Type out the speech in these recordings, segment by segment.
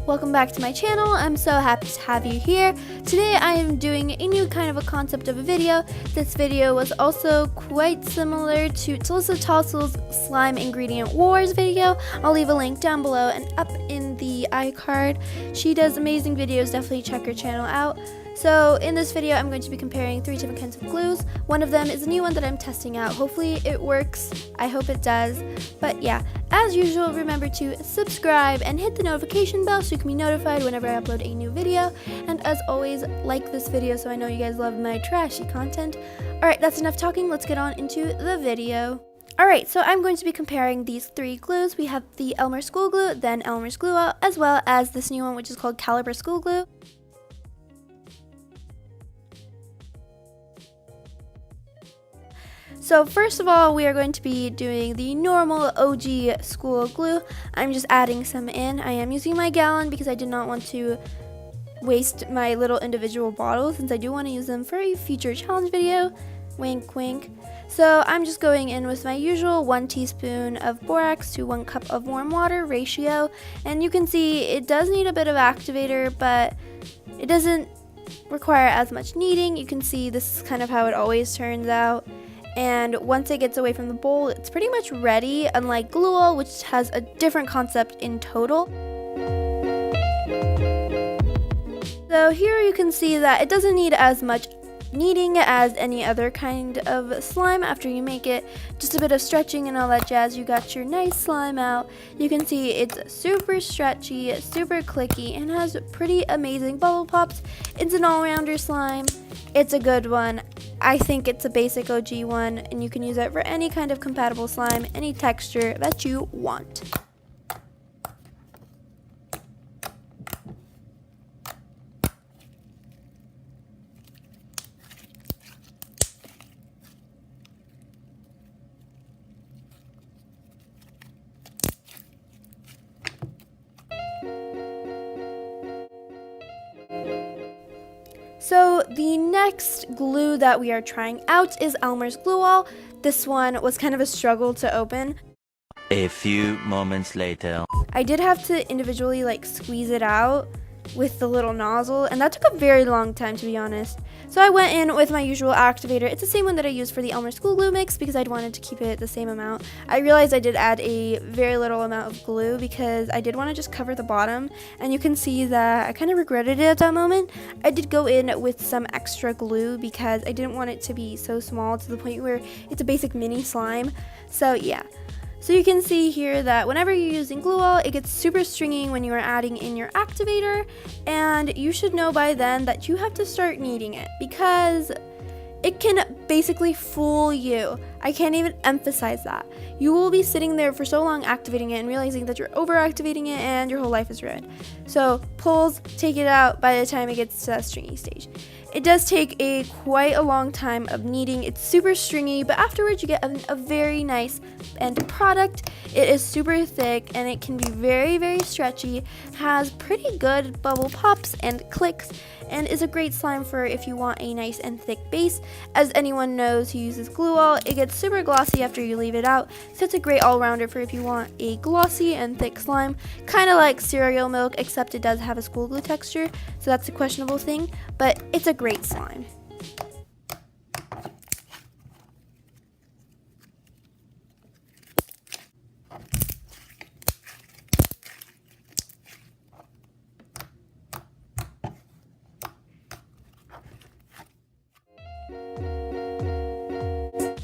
welcome back to my channel. I'm so happy to have you here. Today I am doing a new kind of a concept of a video. This video was also quite similar to Talissa Tossel's Slime Ingredient Wars video. I'll leave a link down below and up in the iCard. She does amazing videos, definitely check her channel out. So in this video I'm going to be comparing 3 different kinds of glues. One of them is a new one that I'm testing out. Hopefully it works. I hope it does. But yeah, as usual, remember to subscribe and hit the notification bell so you can be notified whenever I upload a new video. And as always, like this video so I know you guys love my trashy content. Alright, that's enough talking. Let's get on into the video. Alright, so I'm going to be comparing these 3 glues. We have the Elmer's School Glue, then Elmer's Glue Out, as well as this new one which is called Caliber School Glue. So first of all, we are going to be doing the normal OG school glue. I'm just adding some in. I am using my gallon because I did not want to waste my little individual bottles since I do want to use them for a future challenge video. Wink, wink. So I'm just going in with my usual 1 teaspoon of borax to 1 cup of warm water ratio. And you can see it does need a bit of activator, but it doesn't require as much kneading. You can see this is kind of how it always turns out. And once it gets away from the bowl, it's pretty much ready, unlike Glue-All, which has a different concept in total. So here you can see that it doesn't need as much kneading as any other kind of slime after you make it. Just a bit of stretching and all that jazz, you got your nice slime out. You can see it's super stretchy, super clicky, and has pretty amazing bubble pops. It's an all-rounder slime. It's a good one. I think it's a basic OG one, and you can use it for any kind of compatible slime, any texture that you want. So the next glue that we are trying out is Elmer's Glue-All. This one was kind of a struggle to open. A few moments later. I did have to individually squeeze it out with the little nozzle, and that took a very long time, to be honest. So I went in with my usual activator. It's the same one that I used for the Elmer's School Glue mix because I'd wanted to keep it the same amount. I realized I did add a very little amount of glue because I did want to just cover the bottom, and you can see that I kind of regretted it at that moment. I did go in with some extra glue because I didn't want it to be so small to the point where it's a basic mini slime. So yeah. So you can see here that whenever you're using Glue-All, it gets super stringy when you are adding in your activator, and you should know by then that you have to start kneading it because it can basically fool you. I can't even emphasize that. You will be sitting there for so long activating it and realizing that you're over-activating it and your whole life is ruined. So pulls, take it out by the time it gets to that stringy stage. It does take quite a long time of kneading. It's super stringy, but afterwards you get a very nice end product. It is super thick and it can be very, very stretchy, has pretty good bubble pops and clicks, and is a great slime for if you want a nice and thick base. As anyone knows who uses Glue-All, it gets super glossy after you leave it out, so it's a great all-rounder for if you want a glossy and thick slime, kind of like cereal milk, except it does have a school glue texture, so that's a questionable thing, but it's a great slime.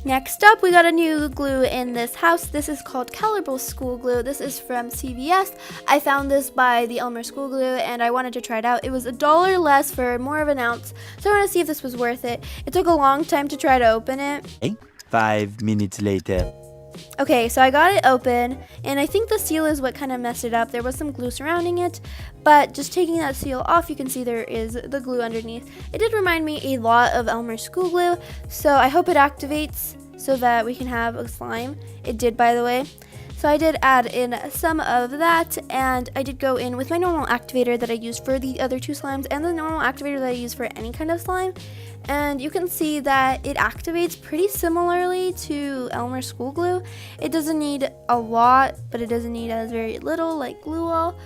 Next up, we got a new glue in this house. This is called Caliber School Glue. This is from CVS. I found this by the Elmer School Glue and I wanted to try it out. It was $1 less for more of an ounce, so I want to see if this was worth it. It took a long time to try to open it. 5 minutes later. Okay, so I got it open, and I think the seal is what kind of messed it up. There was some glue surrounding it, but just taking that seal off, you can see there is the glue underneath. It did remind me a lot of Elmer's School Glue, so I hope it activates so that we can have a slime. It did, by the way. So I did add in some of that, and I did go in with my normal activator that I used for the other 2 slimes and the normal activator that I use for any kind of slime. And you can see that it activates pretty similarly to Elmer's School Glue. It doesn't need a lot, but it doesn't need as very little like Glue-All.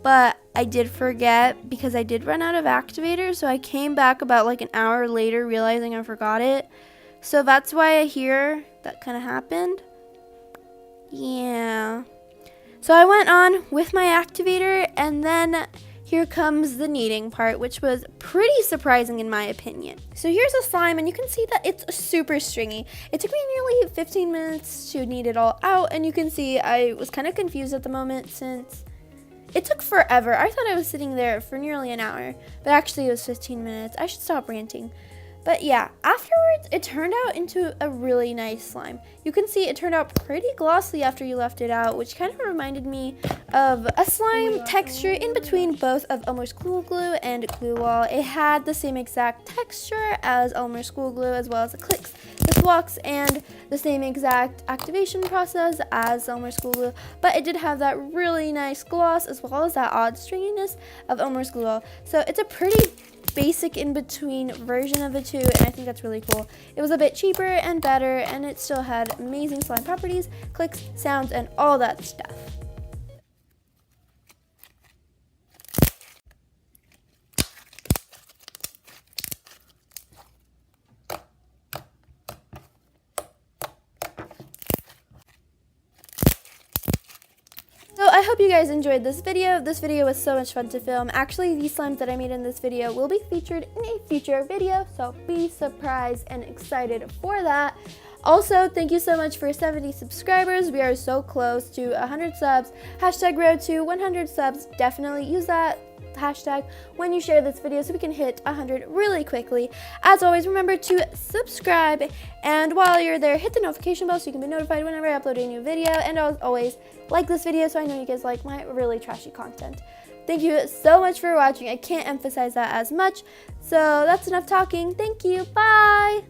but I did forget because I did run out of activator, so I came back about like an hour later realizing I forgot it. So that's why I hear that kind of happened. Yeah. So I went on with my activator, and then here comes the kneading part, which was pretty surprising in my opinion. So here's a slime, and you can see that it's super stringy. It took me nearly 15 minutes to knead it all out, and you can see I was kind of confused at the moment since it took forever. I thought I was sitting there for nearly an hour, but actually it was 15 minutes. I should stop ranting. But yeah, afterwards, it turned out into a really nice slime. You can see it turned out pretty glossy after you left it out, which kind of reminded me of a slime texture in between both of Elmer's Cool Glue and Glue Wall. It had the same exact texture as Elmer's Cool Glue, as well as the clicks, the swalks, and the same exact activation process as Elmer's Cool Glue, but it did have that really nice gloss as well as that odd stringiness of Elmer's Glue Wall. So it's a pretty basic in between version of the two, and I think that's really cool. It was a bit cheaper and better, and it still had amazing slime properties, clicks, sounds, and all that stuff. So I hope you guys enjoyed this video. This video was so much fun to film. Actually, these slimes that I made in this video will be featured in a future video, so be surprised and excited for that. Also, thank you so much for 70 subscribers. We are so close to 100 subs. Hashtag road to 100 subs. Definitely use that hashtag when you share this video so we can hit 100 really quickly. As always, remember to subscribe, and while you're there, hit the notification bell so you can be notified whenever I upload a new video. And as always, like this video so I know you guys like my really trashy content. Thank you so much for watching. I can't emphasize that as much. So that's enough talking. Thank you. Bye.